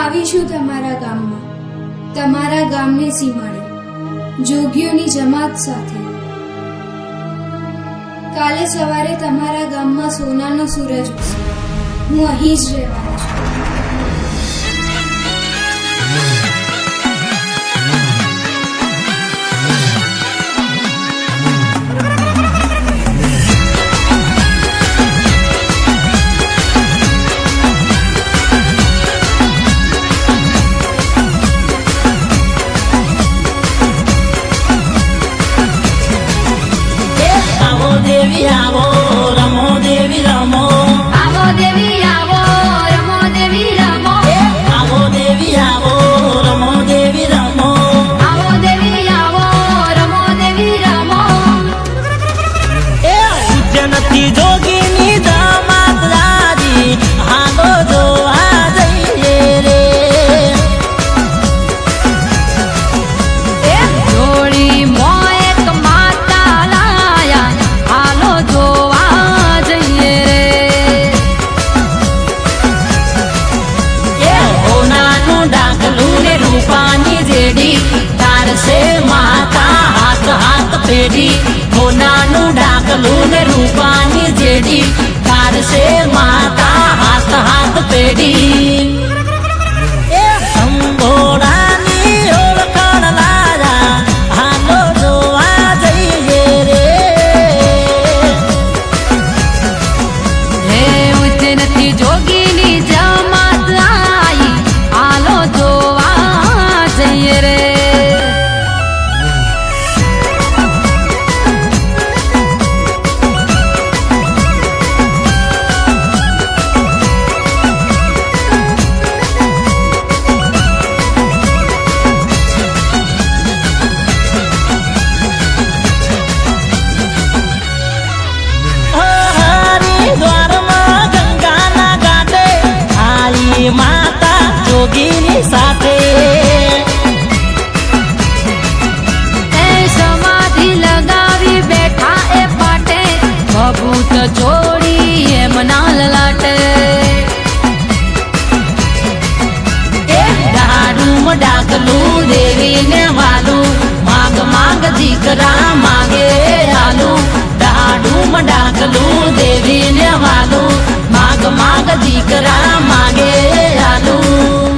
આવીશું તમારા ગામમાં, તમારા ગામની સીમાડે જોગીઓની જમાત સાથે. કાલે સવારે તમારા ગામમાં સોનાનો સૂરજ ઉગશે. હું અહીં જ રહેવાનો છું. દેવી આવો રમો દેવી રમો, આવો દેવી આવો રમો દેવી રમો, આવો દેવી આવો રમો દેવી રમો, આવો દેવી આવો રમો દેવી રમો. એ ઉજ્જૈનથી જોગીની દામાદ રાજી હાલો જોવા જઈએ રે. એ જોડી મોય એક માતા લાયા, હાલો જોવા જઈએ રે. એ હોનાનું ડાકલું ને રૂપાની જેડી તારસે માતા હાથ હાથ પેઢી. હોનાનું ડાકલું ને રૂપાની જેડી તારસે માતા હાથ હાથ પેઢી. એ સંભોળાની ઓળખાણ લાયા હાલો જોવા જઈએ રે. હે ઉજ્જૈનથી જોગીની જમાત આઈ, હાલો જોવા જઈએ રે. હરિદ્વારમાં ગંગાના ઘાટે આઈ માતા જોગીની સાથે. એ સમાધિ લગાવી બેઠા એ પાટે, ભભૂત જોડી એમના લલાટે. એ દારૂમ ડાકલું દેવીને વાલું, માગ માગ દીકરા માગે આલું. દારૂમ ડાકલું દેવીને વાલું, માગ માગ દીકરા માગે આલું.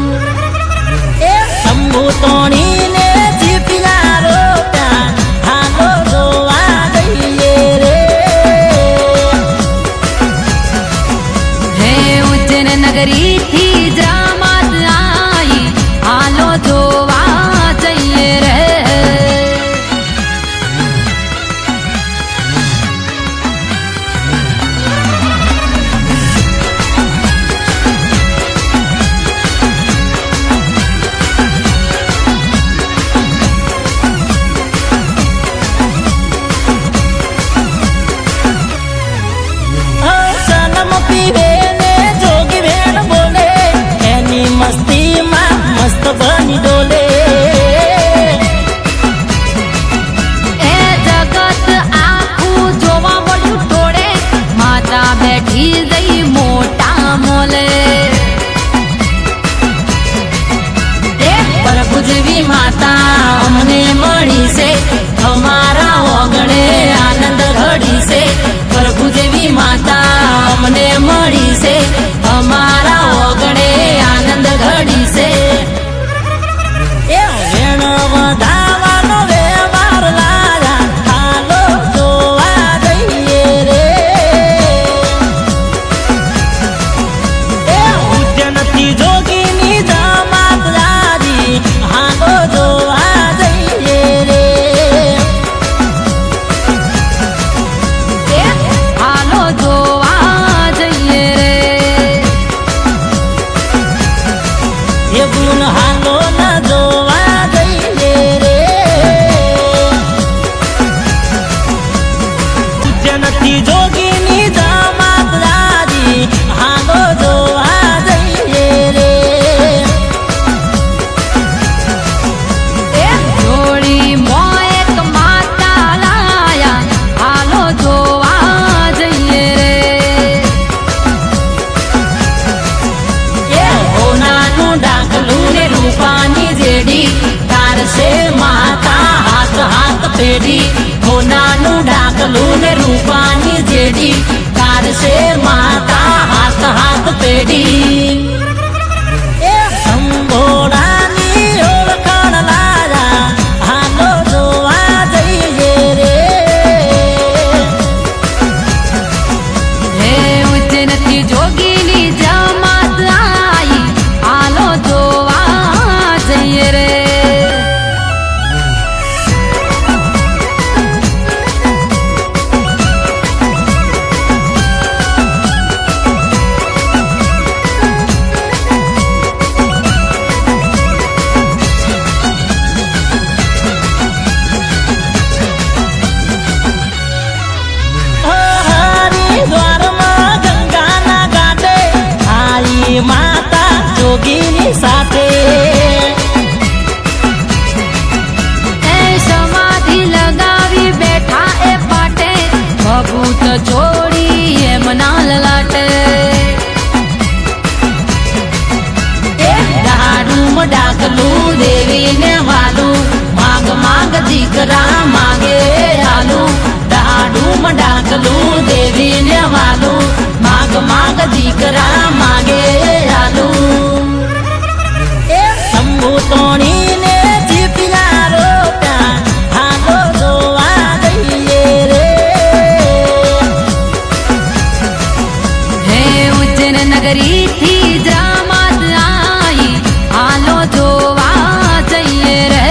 એ શંભુ તોણીને જીપ્યા રોપ્યા હાલો જોવા જઈએ રે. હે ઉજ્જૈન નગરીથી જમાત આઈ, હાલો જોવા જઈએ રે. પેઢી સોનાનું ડાકલું ને રૂપાની જેડી કાઢશે માતા હાથ હાથ પેઢી એ સંભોળાની ઓળખાણ લાયા હાલો જોવા જઈએ રે હે ઉજ્જૈનથી જોગીની જમાત આઈ હાલો જોવા જઈએ રે હરિદ્વારમાં ગંગાના ઘાટે આઈ માતા જોગીની સાથે એ સમાધિ લગાવી બેઠા એ પાટે ભભૂત છોડી એમના લલાટે દાડુમ ડાકલું દેવીને વાલું માંગ માંગ દીકરા માંગે આલું દાડુમ ડાકલું દેવીને વાલું માંગ માંગ દીકરા માંગે આલું એ શંભુ તોણીને જીત્યા રોટા હાલો જોવા જઈએ રે હે ઉજ્જૈન નગરીથી જમાત આઈ હાલો જોવા જઈએ રે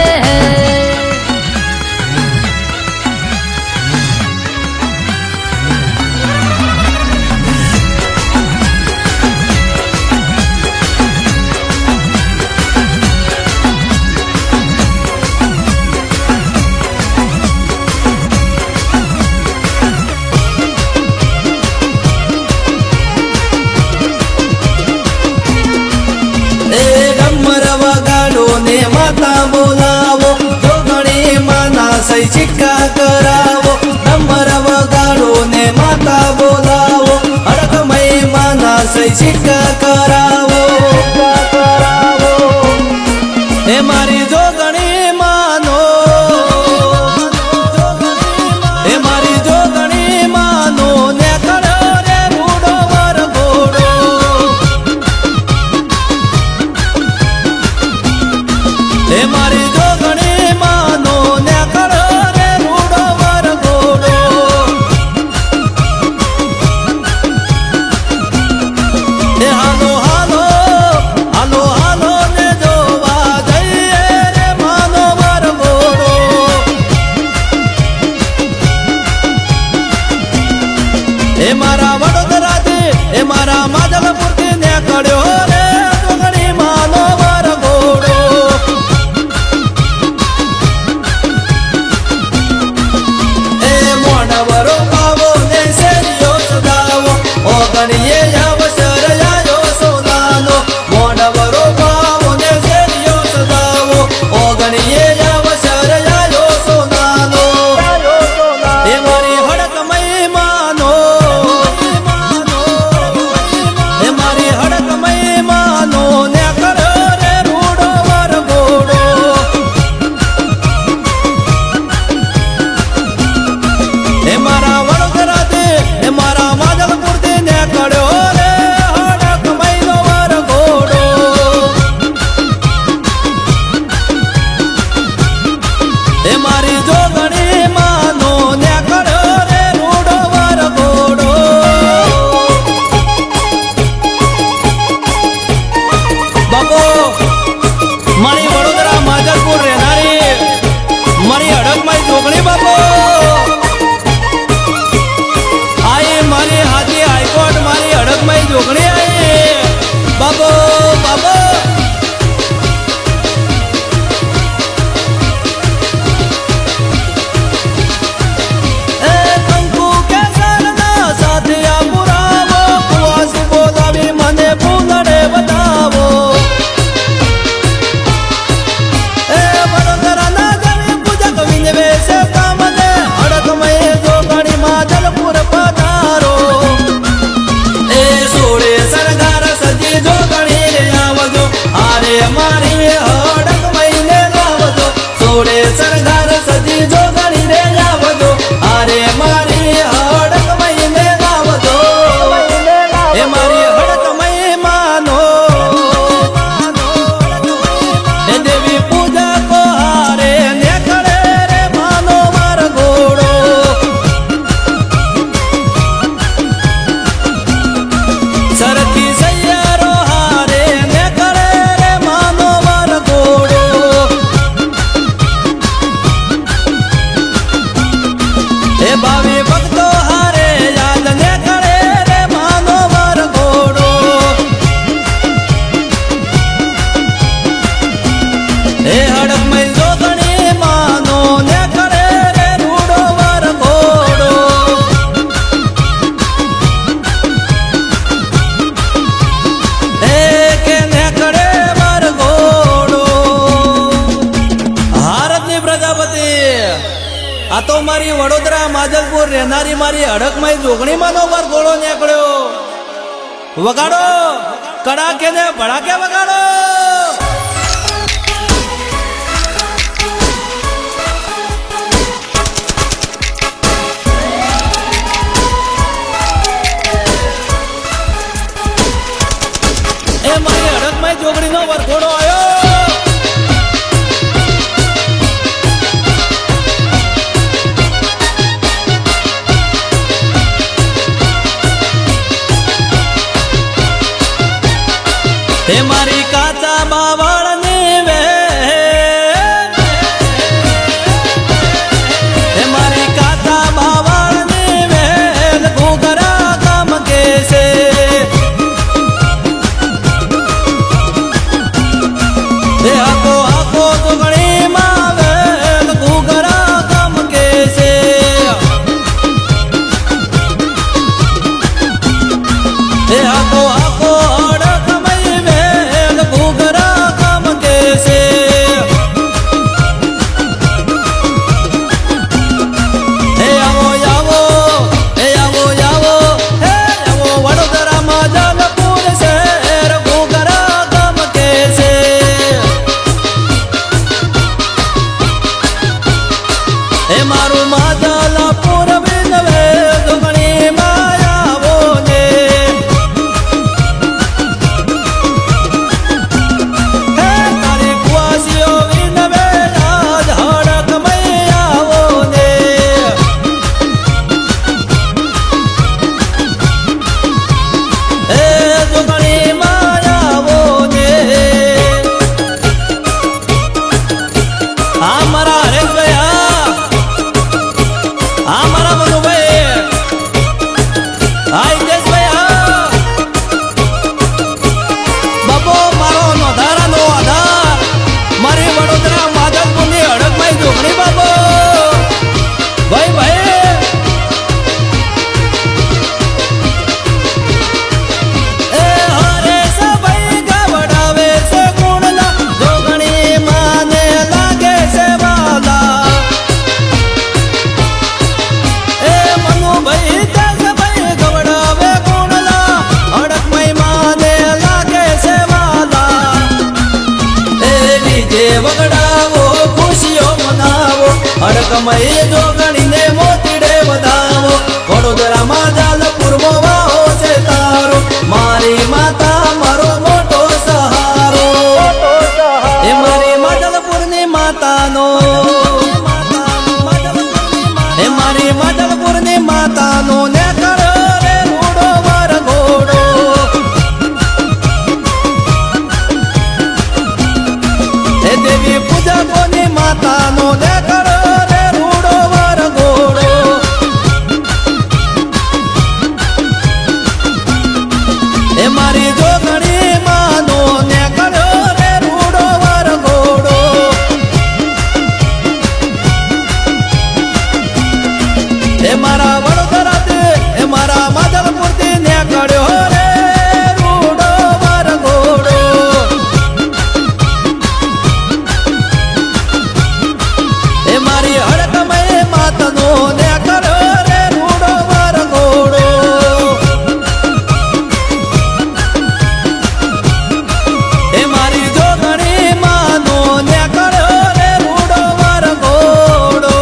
એ ડમર વગાડો ને માતા બોલાવો જોગણી માના સહી સિક્કા કરાવો ડમર વગાડો ને માતા બોલાવો હડકમય માના સહી સિક્કા કરાવો એ મારી જોગણી માનો એ મારી જોગણી માનો ને કરો રે રૂડો વર ઘોડો એ મારી જોગણી માનો ને કરો રે રૂડો વર ઘોડો એ હાલો હાલો હાલો હાલો ને જોવા જઈએ રે માનો વર ઘોડો એ મારા વડોદરાથી એ મારા માધવપુરથી ને કડ્યો રે જોગણી માનો વર ઘોડો એ મોણવરો પાવો ને શેરીઓ સદાવો ઓગણીએ અવસર આયો સોનાનો મોણવરો પાવો ને શેરીઓ સદાવો ઓગણીએ અવસર આયો સોનાનો એ મારી હડકમય માનો એ મારી હડકમય માનો ને કરો રે રૂડો વર ઘોડો એ મારા વડોદરાથી એ મારા માધવપુરથી ને કડ્યો રે હડકમયનો વર ઘોડો એ મારી જોગણી માનો ને કડ્યો રે રૂડો વર ઘોડો બાપો મારી વડોદરા માધવપુર રહેનારી મારી હડકમય જોગણી બાપો આઈ મારી હાથી હાઈકોર્ટ મારી હડકમય જોગણી આઈ બાબો બાબો એ કંકુ કેસરના સાથે આ પુરાવો કુવાસી બોલાવી મને ફૂલડે બતાવો એ વડોદરાના દેવી પૂજક વિનવે છે કામને એ ભાવિ ભક્તો હારે યાદ ને કરે રે માનો વરઘોડો એ હડકમય જોગણી માનો ને કરે રે રૂડો વરઘોડો એ કે ને કરે વરઘોડો ભારતની પ્રજાપતિ આ તો મારી વડોદરા માજલપુર રહેનારી મારી હડકમય જોગણીમાં નો વરઘોડો નીકળ્યો વગાડો કડાકે ને ભડાકે વગાડો એ મારી હડકમય જોગણીનો વરઘોડો આવ્યો હે મારી કાચા બાવળની વે હે મારી કાચા બાવળની વે ઘૂઘરા કામ કેસે હે આખો આખો જોગણી માં વે ઘૂઘરા કામ કેસે હે આખો આખો મારું માધલપુર વિનવે જોગણી માયાવો ને હે તારી કુવાસીઓ વિનવે આજ હડકમય આવો ને હે જોગણી માયાવો ને આ મારા હરેશભાઈ હા મારા મનુભાઈ હા હિતેશભાઈ બાપો મારો નોધારાનો આધાર મારી વડોદરા માધલપુરની હડકમય જોગણી બાપો ભાઈ ભાઈ એ હરેશ ભાઈ ગવડાવે છે ગુણના જોગણી માને લાગે છે વાલા ભાઈ ભાઈ ગવડાવે ગુણલા હડકમય માને લાગે છે વાલા એ લીજે વગડાવો ખુશીઓ મનાવો હડકમય જોગણીને મોતીડે વધાવો વડોદરા માધલપુરમાં વાહો છે તારો મારી માતા મારો મોટો સહારો એ મારી માધલપુરની માતાનો એ મારી માધલપુરની માતાનો ને કરો રે રૂડો વરઘોડો એ દેવી પૂજકોની માતાનો ને કરો રે રૂડો વરઘોડો એ મારી જોગણી માનો ને કરો રે રૂડો વરઘોડો એ મારા વડોદરા એ મારા માધલપુરથી નીકળ્યો રે રૂડો વરઘોડો એ મારી હડકમય માતાનો નીકળ્યો રે રૂડો વરઘોડો એ મારી જોગણી માનો નીકળ્યો રે રૂડો વરઘોડો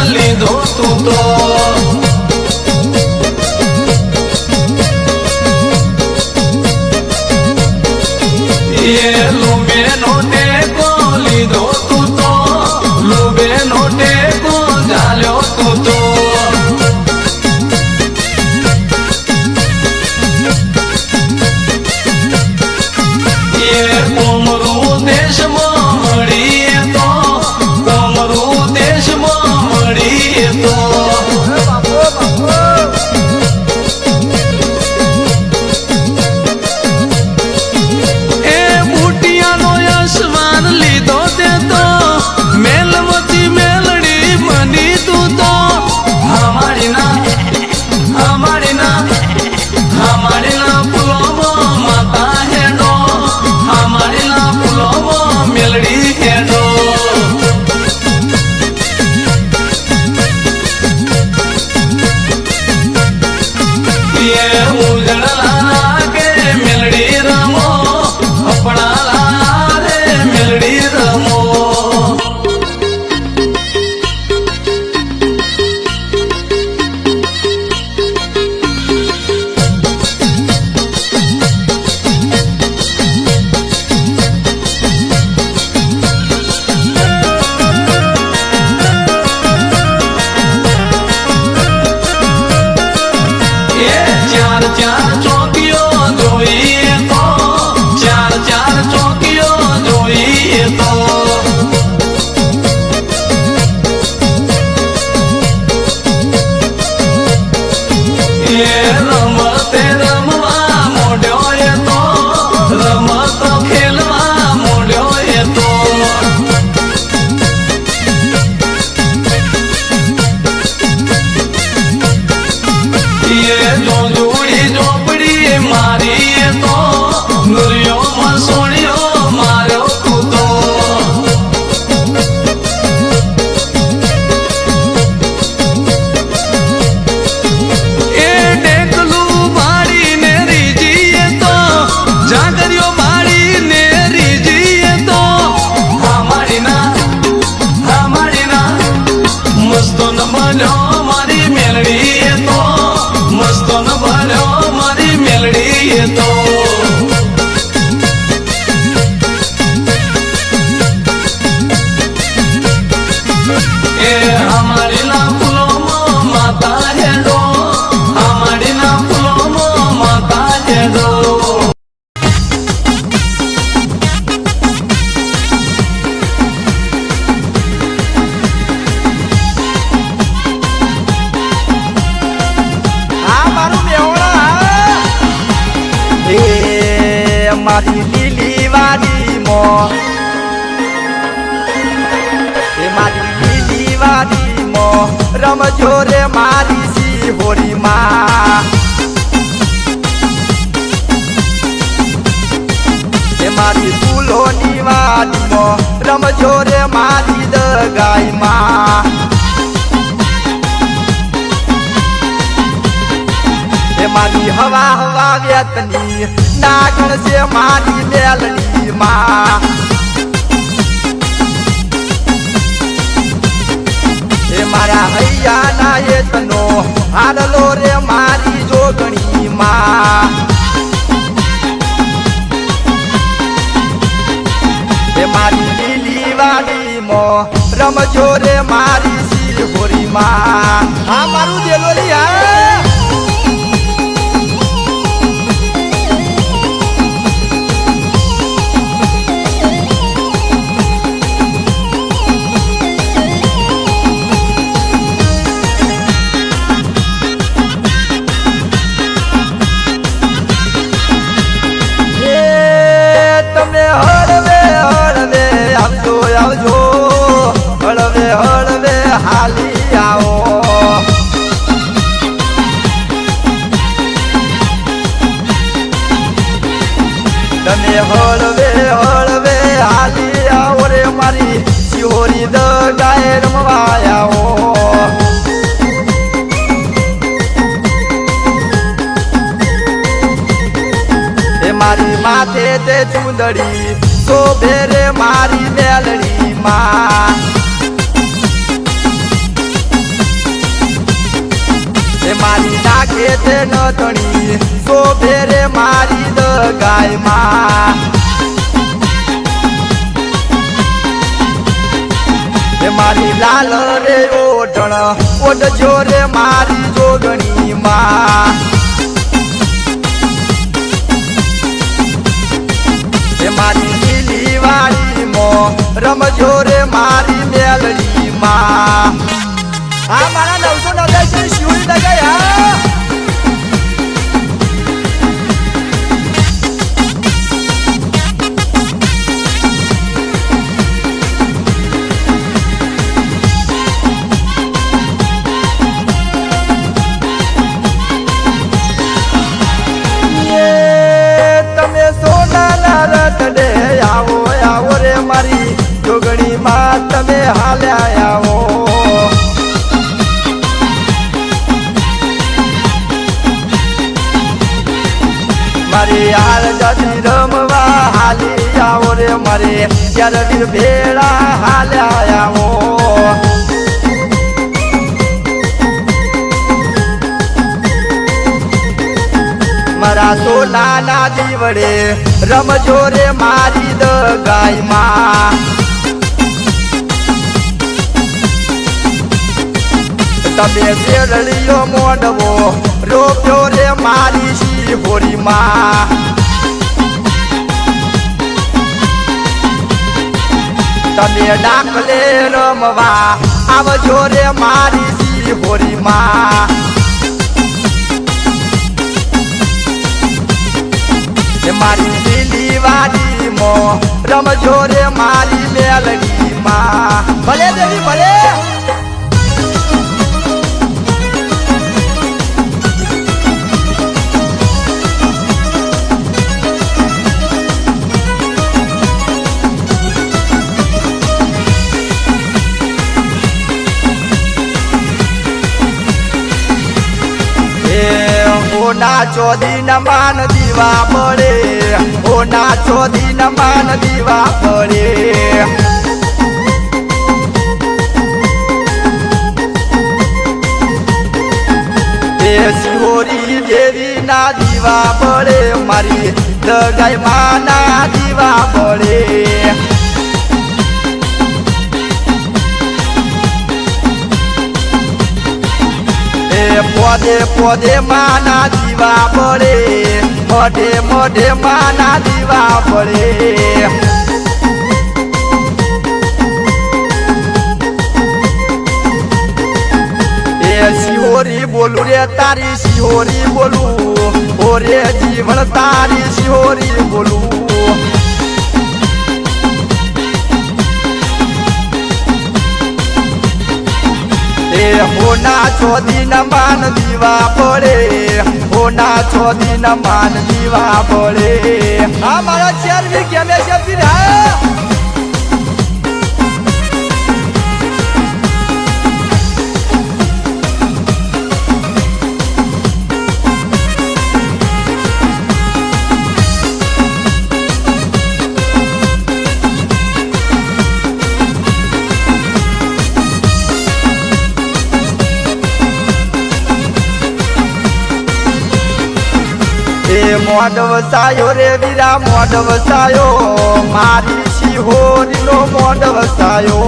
લીધો તું તો એ લોબેનો ટેકો લીધો તું તો લોબેનો ટેકો ઝાલ્યો તું તો કોમરું દેશમાં મળીએ તો કોમરું દેશમાં મળીએ તો એ બુટિયાનો યશવાન લીધો તે તો મેલમતી મેલડી બની તું તો હમારી ના ફૂલોમાં માતા હેડો હમારી ના ફૂલોમાં મેલડી હેડો એ ઉજળલા કે મેલડી રમો અપણા રે મેલડી રમો ચાર ચાર ચોકીઓ જોઈએ તો ચાર ચાર ચોકીઓ જોઈએ તો એ રમતે રમવા મોડ્યો એ તો રમત ખેલવા મોડ્યો એ તો જોજોડી ચોપડી મારી તો નુરિયો મસોણિયો માર્યો તું તો એ ડેકલું ભાડીને રીજીએ તો જાગરિયો ભાડીને રીજીએ તો હમારી ના મસ્તો ન બન્યો મારી મેલડી તો મસ્તો ન ભર્યો મારી મેલડી તો એ હમારી ના ફૂલોમાં માતા હેડો હમારી ના ફૂલોમાં માતા હેડો મારી લીલી વાડીમાં મારી લીલી વાડીમાં રમજો રે મારી સિહોરીમાં મારી ફૂલોની વાડીમાં રમજો રે મારી દગાઈમાં મારી હવા હવા વેતની નાગણ છે મારી મેલડી માં એ મારા હૈયા ના હેતનો હાડલો રે મારી જોગણી માં એ મારી લીલી વાડીમાં રમજો રે મારી સિહોરી માં આ મારું દેલોલી આ હળવે હાલી આવો તમે હળવે હાલી આવો રે મારી સિહોરી દગાએ રમવા આવો એ મારી માથે તે ચુંદડી શોભે રે મારી મેલડી માં મારી નાખે છે નથણી શોભે રે મારી દગાઈમાં મારી લાલ રે ઓઢણ ઓઢજો રે મારી જોગણીમાં મારી લીલી વાડીમાં રમજો રે મારી મેલડીમાં આ મારા 990 શિવડી લગાયા આવો આવો રે મારી જોગણી માં તમે હાલ્યા આવો મારી હાલ જતી રમવા હાલી આવો રે મારે ચાર ભેળા હાલ્યા આવો મારા સોનાના દીવડે રમજો રે મારી દગાઈમાં તમે શેરડીયો મોડવો રોપ્યો રે મારી શિહોરીમાં તમે ડાકલે રમવા આવજો રે મારી શિહોરીમાં મારી લીલી વાડીમાં રમજો રે મારી મેલડીમાં ભલે દેવી ભલે ના ચોધી ના માન દીવા પડે ઓ ના ચોધી ના માન દીવા પડે એ શિહોરી દેવી ના દીવા પડે મારી દગાઈ માં ના દીવા પડે પોદે પોદે માના દીવા પડે મોઢે મોઢે માના દીવા પડે એ શિહોરી બોલું રે તારી શિહોરી બોલું ઓરે જીવન તારી શિહોરી બોલું હોના ચોધી ના માન દીવા પડે હોના ચોધી ના માન દીવા પડે આ મારા 4 વીક ગમે છે પીરા મોઢવસાયો રે વીરા મોઢવસાયો મારી શિહોરી નો મોઢવસાયો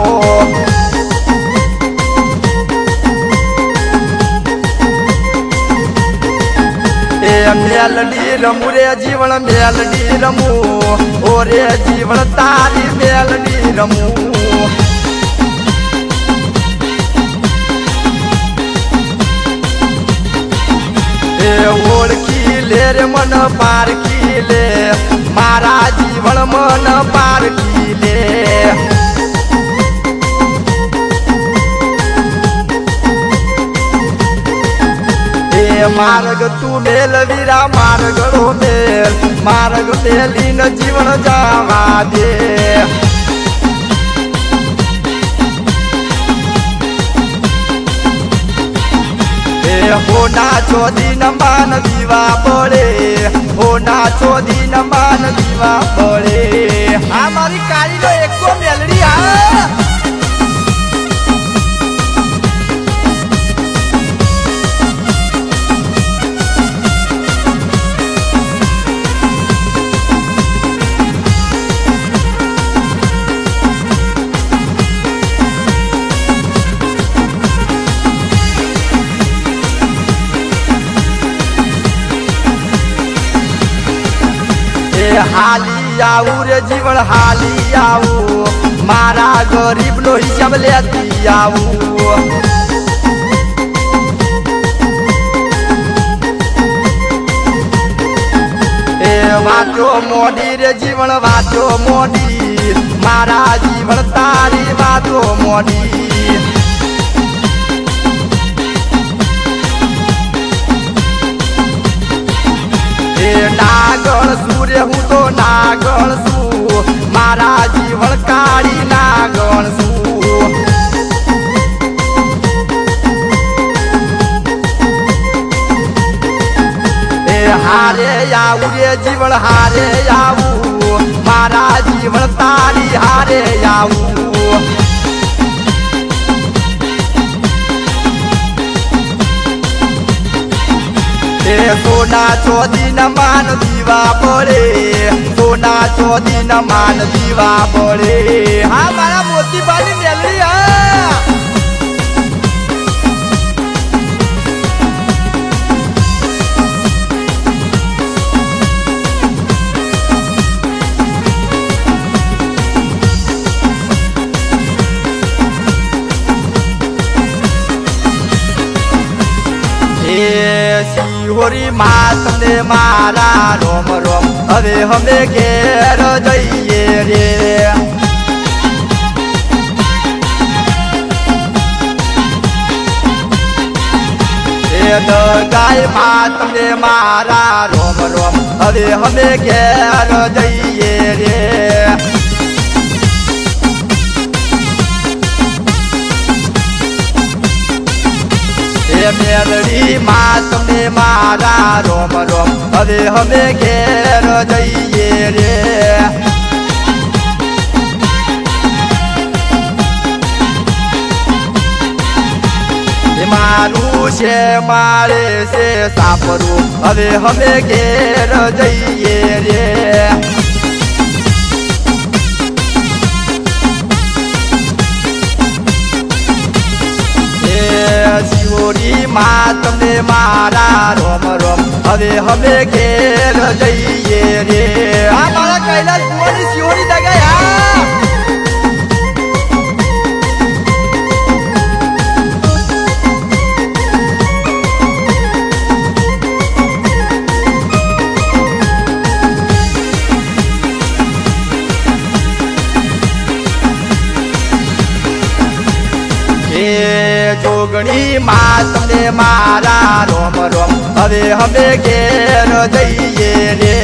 એ મેલડી રમુ રે જીવન મેલડી રમુ ઓરે જીવન તારી મેલડી રમુ ઓળખી લે રે મન પારખી લે મારા જીવન મન પારખી લે એ માર્ગ તું મેલ વીરા માર્ગડો મેલ માર્ગ મેલીને જીવન જવા દે હોના ચોધી ના માન દીવા પડે હોના ચોધી ના માન દીવા પડે આ મારી કાળી નો એકસો મેલડી આ હાલી આવું રે જીવન હાલી આવું મારા ગરીબ નો હિસાબ લેતી આવું એ વાંચો મોડી રે જીવન વાંચો મોડી મારા જીવન તારી વાંચો મોડી નાગણ શું રે હું તો નાગણ છું મારા જીવન કાળી નાગણ છું એ હારે આવું રે જીવન હારે આવું મારા જીવન તારી હારે આવું સોના ચોદી ના માન દીવા પડે સોના ચોદી ના માન દીવા પડે હા મારા મોતીબાની મેલડી હા શિહોરી માં તમને મારા રોમ રોમ હવે અમે ઘેર જઈએ રે ગાય માં તમને મારા રોમ રોમ હવે અમે ઘેર જઈએ રે મેલડી માં તમને મારા રોમ રોમ હવે અમે ઘેર જઈએ રે મારું છે મારે છે સાપરું હવે અમે ઘેર જઈએ રે શિહોરી માં તમને મારા રોમ રોમ હવે અમે ઘેર જઈએ રે આ મારા કૈલાસ ભુવનની શિહોરી દગાયા જોગણી માં તમને મારા રોમ રોમ હવે અમે ઘેર જઈએ રે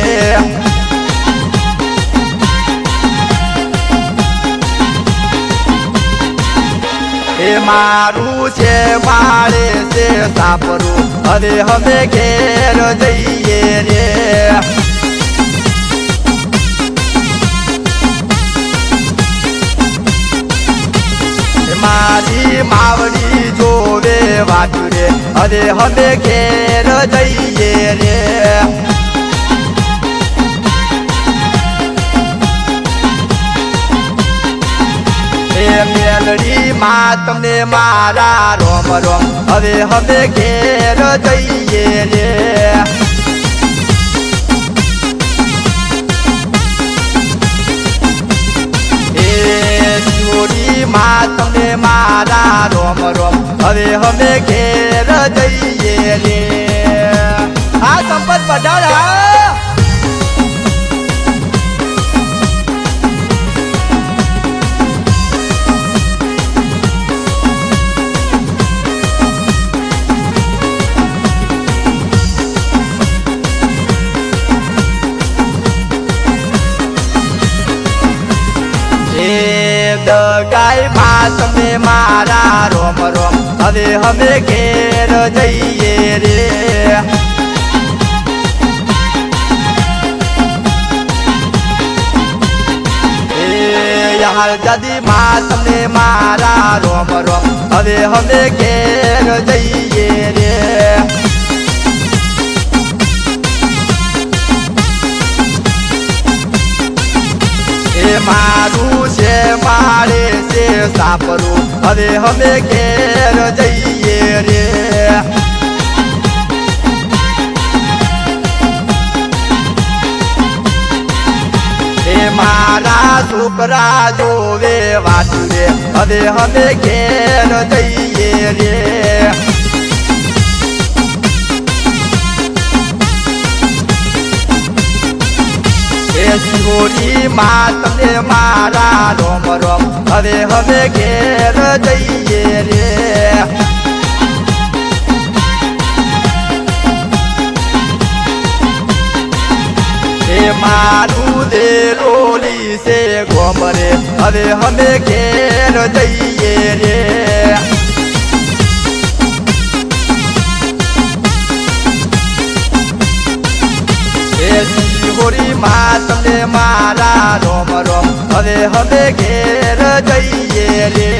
એ મારું છે મારે છે સાપરું હવે અમે ઘેર જઈએ રે મારી માવડી જોવે વાટુરે હવે અમે ઘેર જઈએ રે મેલડી માં તમને મારા રોમ રોમ હવે અમે ઘેર જઈએ રે માં તમને મારા રોમ રોમ હવે અમે ઘેર જઈએ રે આ સંપત વધારા ગાય માં તમને મારા રોમ રોમ હવે અમે ઘેર જઈએ રે યાર દાદી માં તમને મારા રોમ રોમ હવે અમે ઘેર જઈએ રે મારું છે મારે છે સાપરું હવે અમે ઘેર જઈએ રે ડુંગરા જોવે વાટુ રે હવે અમે ઘેર જઈએ રે શિહોરી માં તમને મારા રોમ રોમ હવે હવે ઘેર જઈએ રે એ મારું દેરોલી છે ગોમરે હવે અમે ઘેર જઈએ રે શિહોરી માં તમને મારા રોમ રોમ હવે હવે ઘેર જઈએ રે